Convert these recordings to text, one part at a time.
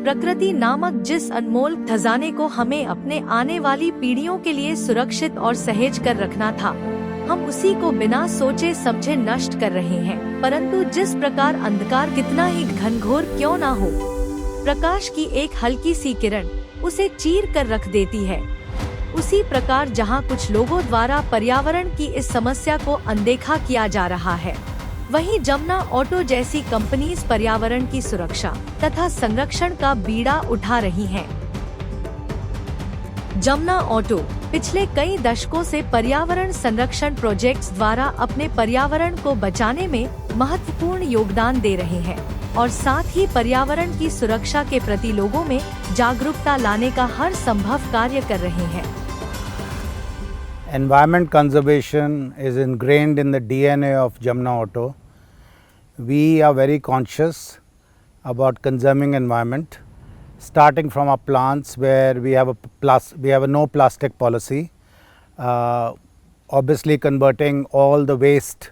प्रकृति नामक जिस अनमोल खजाने को हमें अपने आने वाली पीढ़ियों के लिए सुरक्षित और सहेज कर रखना था, हम उसी को बिना सोचे समझे नष्ट कर रहे हैं। परंतु जिस प्रकार अंधकार कितना ही घनघोर क्यों ना हो, प्रकाश की एक हल्की सी किरण उसे चीर कर रख देती है, उसी प्रकार जहां कुछ लोगों द्वारा पर्यावरण की इस समस्या को अनदेखा किया जा रहा है, वहीं जमुना ऑटो जैसी कंपनीज पर्यावरण की सुरक्षा तथा संरक्षण का बीड़ा उठा रही हैं। जमुना ऑटो पिछले कई दशकों से पर्यावरण संरक्षण प्रोजेक्ट्स द्वारा अपने पर्यावरण को बचाने में महत्वपूर्ण योगदान दे रहे हैं और साथ ही पर्यावरण की सुरक्षा के प्रति लोगों में जागरूकता लाने का हर संभव कार्य कर रहे हैं। Environment conservation is ingrained in the DNA of Jamuna Auto. We are very conscious about conserving environment, starting from our plants where we have a no plastic policy, obviously converting all the waste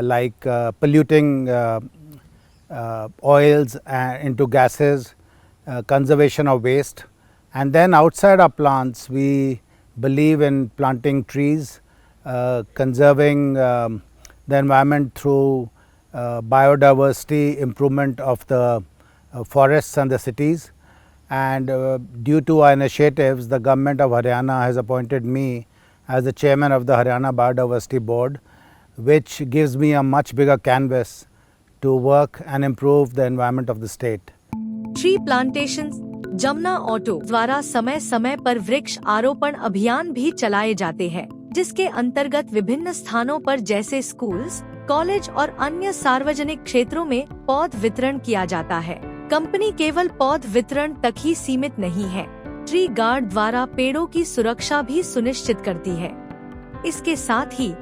like polluting oils into gases, conservation of waste, and then outside our plants we believe in planting trees, conserving the environment through biodiversity, improvement of the forests and the cities. And due to our initiatives, the government of Haryana has appointed me as the chairman of the Haryana Biodiversity Board, which gives me a much bigger canvas to work and improve the environment of the state. Tree plantations Jamuna auto द्वारा समय समय पर वृक्ष आरोपण अभियान भी चलाए जाते हैं, जिसके अंतर्गत विभिन्न स्थानों पर जैसे स्कूल्स, कॉलेज और अन्य सार्वजनिक क्षेत्रों में पौध वितरण किया जाता है। कंपनी केवल पौध वितरण तक ही सीमित नहीं है, ट्री गार्ड द्वारा पेड़ों की सुरक्षा भी सुनिश्चित करती है। इसके साथ ही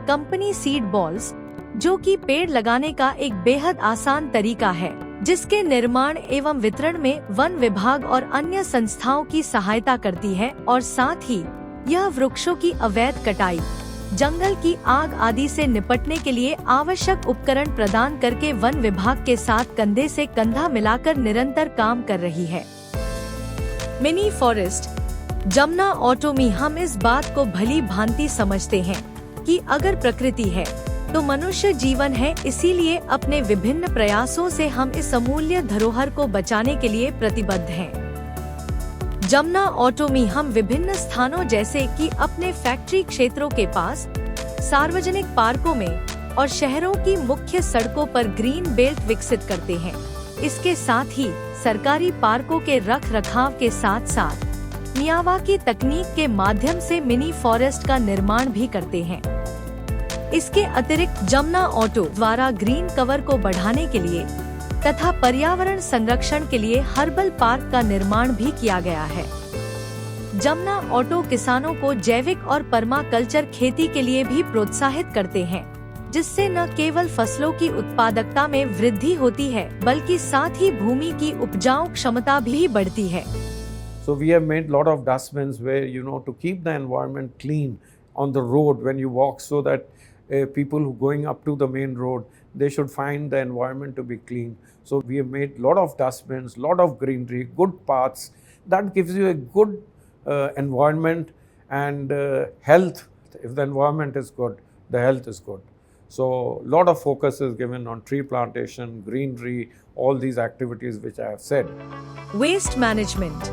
कंपनी सीड बॉल्स, जो कि पेड़ लगाने का एक बेहद आसान तरीका है, जिसके निर्माण एवं वितरण में वन विभाग और अन्य संस्थाओं की सहायता करती है और साथ ही यह वृक्षों की अवैध कटाई, जंगल की आग आदि से निपटने के लिए आवश्यक उपकरण प्रदान करके वन विभाग के साथ कंधे से कंधा मिलाकर निरंतर काम कर रही है। मिनी फॉरेस्ट जमुना ऑटो में हम इस बात को भली भांति समझते हैं कि अगर प्रकृति है तो मनुष्य जीवन है, इसीलिए अपने विभिन्न प्रयासों से हम इस अमूल्य धरोहर को बचाने के लिए प्रतिबद्ध हैं। जमुना ऑटो में हम विभिन्न स्थानों जैसे कि अपने फैक्ट्री क्षेत्रों के पास, सार्वजनिक पार्कों में और शहरों की मुख्य सड़कों पर ग्रीन बेल्ट विकसित करते हैं। इसके साथ ही सरकारी पार्कों के रख रखाव के साथ साथ मियावाकी तकनीक के माध्यम से मिनी फॉरेस्ट का निर्माण भी करते हैं। इसके अतिरिक्त जमुना ऑटो द्वारा ग्रीन कवर को बढ़ाने के लिए तथा पर्यावरण संरक्षण के लिए हर्बल पार्क का निर्माण भी किया गया है। जमुना ऑटो किसानों को जैविक और पर्माकल्चर खेती के लिए भी प्रोत्साहित करते हैं, जिससे न केवल फसलों की उत्पादकता में वृद्धि होती है बल्कि साथ ही भूमि की उपजाऊ क्षमता भी बढ़ती है। So we have made lot of dustbins where to keep the environment clean on the road when you walk, so that people who going up to the main road, they should find the environment to be clean. So we have made lot of dustbins, lot of greenery, good paths. That gives you a good environment and health. If the environment is good, the health is good. So lot of focus is given on tree plantation, greenery, all these activities which I have said. Waste management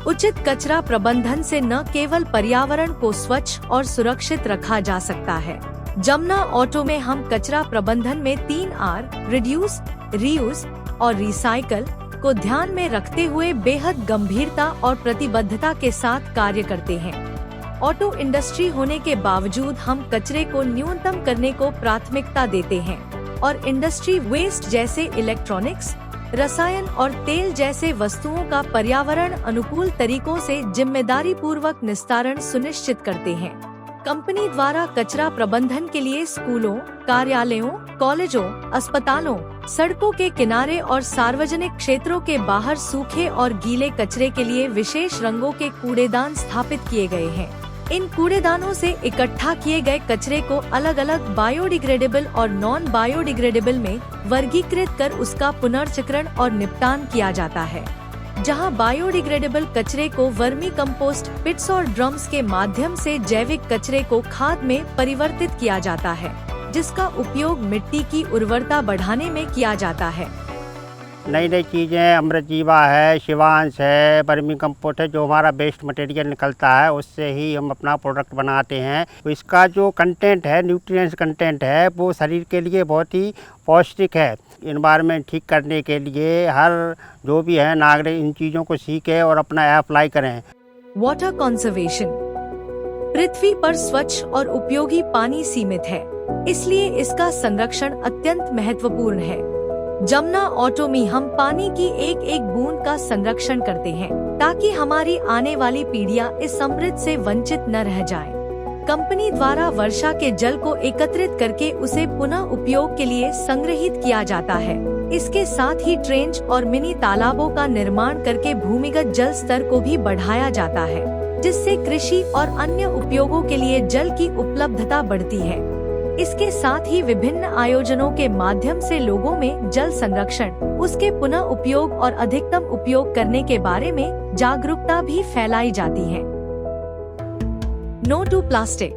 उचित कचरा प्रबंधन से न केवल पर्यावरण को स्वच्छ और सुरक्षित रखा जा सकता है। जमुना ऑटो में हम कचरा प्रबंधन में 3R रिड्यूस, रीयूज और रिसाइकल को ध्यान में रखते हुए बेहद गंभीरता और प्रतिबद्धता के साथ कार्य करते हैं। ऑटो इंडस्ट्री होने के बावजूद हम कचरे को न्यूनतम करने को प्राथमिकता देते हैं और इंडस्ट्री वेस्ट जैसे इलेक्ट्रॉनिक्स, रसायन और तेल जैसे वस्तुओं का पर्यावरण अनुकूल तरीकों से जिम्मेदारी पूर्वक निस्तारण सुनिश्चित करते हैं। कंपनी द्वारा कचरा प्रबंधन के लिए स्कूलों, कार्यालयों, कॉलेजों, अस्पतालों, सड़कों के किनारे और सार्वजनिक क्षेत्रों के बाहर सूखे और गीले कचरे के लिए विशेष रंगों के कूड़ेदान स्थापित किए गए हैं। इन कूड़ेदानों से इकट्ठा किए गए कचरे को अलग अलग बायोडिग्रेडेबल और नॉन बायोडिग्रेडेबल में वर्गीकृत कर उसका पुनर्चक्रण और निपटान किया जाता है। जहां बायोडिग्रेडेबल कचरे को वर्मी कंपोस्ट पिट्स और ड्रम्स के माध्यम से जैविक कचरे को खाद में परिवर्तित किया जाता है, जिसका उपयोग मिट्टी की उर्वरता बढ़ाने में किया जाता है। नई नई चीज़ें अमृत जीवा है, शिवांश है, वर्मी कंपोस्ट है, जो हमारा वेस्ट मटेरियल निकलता है उससे ही हम अपना प्रोडक्ट बनाते हैं। तो इसका जो कंटेंट है, न्यूट्रिएंट्स कंटेंट है, वो शरीर के लिए बहुत ही पौष्टिक है। एनवायरनमेंट ठीक करने के लिए हर जो भी है नागरिक इन चीज़ों को सीखे और अपना अप्लाई करें। Water conservation. पृथ्वी पर स्वच्छ और उपयोगी पानी सीमित है, इसलिए इसका संरक्षण अत्यंत महत्वपूर्ण है। जमुना ऑटो में हम पानी की एक एक बूंद का संरक्षण करते हैं, ताकि हमारी आने वाली पीढ़ियां इस समृद्ध से वंचित न रह जाएं। कंपनी द्वारा वर्षा के जल को एकत्रित करके उसे पुनः उपयोग के लिए संग्रहित किया जाता है। इसके साथ ही ट्रेंच और मिनी तालाबों का निर्माण करके भूमिगत जल स्तर को भी बढ़ाया जाता है, जिससे कृषि और अन्य उपयोगों के लिए जल की उपलब्धता बढ़ती है। इसके साथ ही विभिन्न आयोजनों के माध्यम से लोगों में जल संरक्षण, उसके पुनः उपयोग और अधिकतम उपयोग करने के बारे में जागरूकता भी फैलाई जाती है। No to plastic.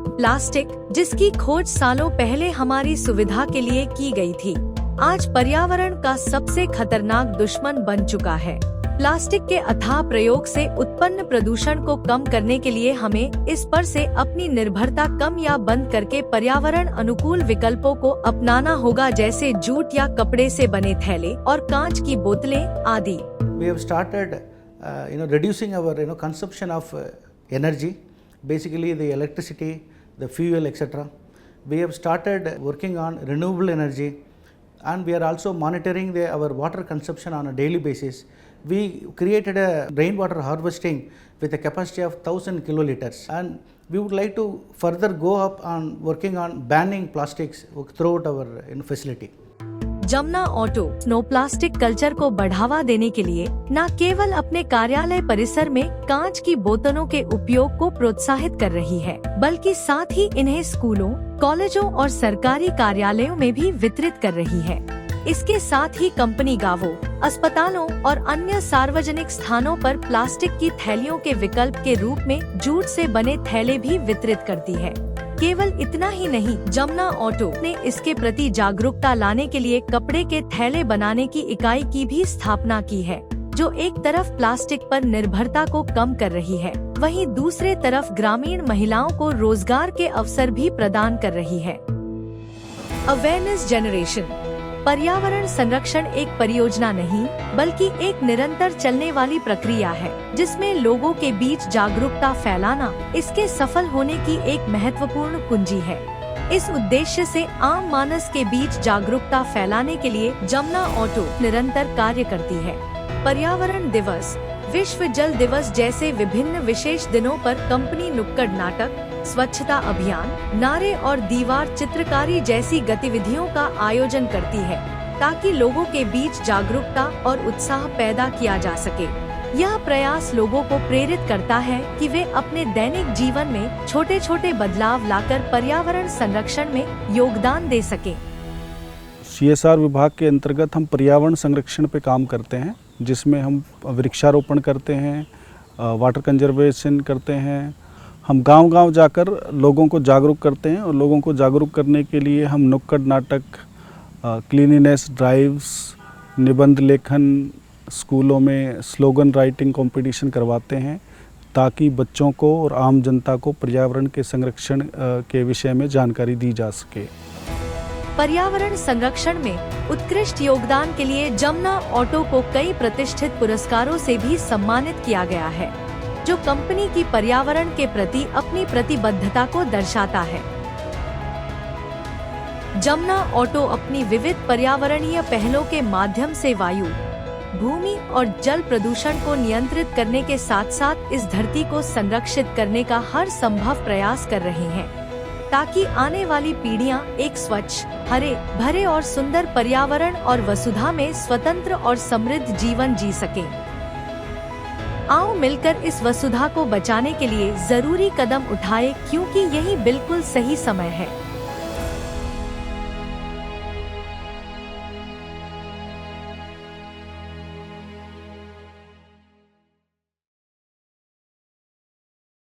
प्लास्टिक, जिसकी खोज सालों पहले हमारी सुविधा के लिए की गई थी, आज पर्यावरण का सबसे खतरनाक दुश्मन बन चुका है। प्लास्टिक के अथाह प्रयोग से उत्पन्न प्रदूषण को कम करने के लिए हमें इस पर से अपनी निर्भरता कम या बंद करके पर्यावरण अनुकूल विकल्पों को अपनाना होगा, जैसे जूट या कपड़े से बने थैले और कांच की बोतलें आदि। We have started, reducing our, consumption of energy, basically the electricity, the fuel, etc. We have started working on renewable energy, and we are also monitoring our water consumption on a daily basis. We created a rainwater harvesting with a capacity of 1000 kiloliters, and we would like to further go up on working on banning plastics throughout our facility. Jamuna auto no plastic culture को बढ़ावा देने के लिए न केवल अपने कार्यालय परिसर में कांच की बोतलों के उपयोग को प्रोत्साहित कर रही है, बल्कि साथ ही इन्हें स्कूलों, कॉलेजों और सरकारी कार्यालयों में भी वितरित कर रही है। इसके साथ ही कंपनी गांवों, अस्पतालों और अन्य सार्वजनिक स्थानों पर प्लास्टिक की थैलियों के विकल्प के रूप में जूट से बने थैले भी वितरित करती है। केवल इतना ही नहीं, जमुना ऑटो ने इसके प्रति जागरूकता लाने के लिए कपड़े के थैले बनाने की इकाई की भी स्थापना की है, जो एक तरफ प्लास्टिक पर निर्भरता को कम कर रही है, वहीं दूसरे तरफ ग्रामीण महिलाओं को रोजगार के अवसर भी प्रदान कर रही है। Awareness generation. पर्यावरण संरक्षण एक परियोजना नहीं, बल्कि एक निरंतर चलने वाली प्रक्रिया है, जिसमें लोगों के बीच जागरूकता फैलाना इसके सफल होने की एक महत्वपूर्ण कुंजी है। इस उद्देश्य से आम मानस के बीच जागरूकता फैलाने के लिए जमुना ऑटो निरंतर कार्य करती है। पर्यावरण दिवस, विश्व जल दिवस जैसे विभिन्न विशेष दिनों पर कंपनी नुक्कड़ नाटक, स्वच्छता अभियान, नारे और दीवार चित्रकारी जैसी गतिविधियों का आयोजन करती है, ताकि लोगों के बीच जागरूकता और उत्साह पैदा किया जा सके। यह प्रयास लोगों को प्रेरित करता है कि वे अपने दैनिक जीवन में छोटे छोटे बदलाव लाकर पर्यावरण संरक्षण में योगदान दे सके। CSR विभाग के अंतर्गत हम पर्यावरण संरक्षण पे काम करते हैं, जिसमें हम वृक्षारोपण करते हैं, वाटर कंजर्वेशन करते हैं। हम गांव-गांव जाकर लोगों को जागरूक करते हैं, और लोगों को जागरूक करने के लिए हम नुक्कड़ नाटक, क्लीनिनेस ड्राइव्स, निबंध लेखन, स्कूलों में स्लोगन राइटिंग कंपटीशन करवाते हैं, ताकि बच्चों को और आम जनता को पर्यावरण के संरक्षण के विषय में जानकारी दी जा सके। पर्यावरण संरक्षण में उत्कृष्ट योगदान के लिए जमुना ऑटो को कई प्रतिष्ठित पुरस्कारों से भी सम्मानित किया गया है, जो कंपनी की पर्यावरण के प्रति अपनी प्रतिबद्धता को दर्शाता है। जमुना ऑटो अपनी विविध पर्यावरणीय पहलों के माध्यम से वायु, भूमि और जल प्रदूषण को नियंत्रित करने के साथ साथ इस धरती को संरक्षित करने का हर संभव प्रयास कर रहे हैं, ताकि आने वाली पीढ़ियां एक स्वच्छ, हरे भरे और सुंदर पर्यावरण और वसुधा में स्वतंत्र और समृद्ध जीवन जी सकें। आओ मिलकर इस वसुधा को बचाने के लिए जरूरी कदम उठाएं, क्योंकि यही बिल्कुल सही समय है।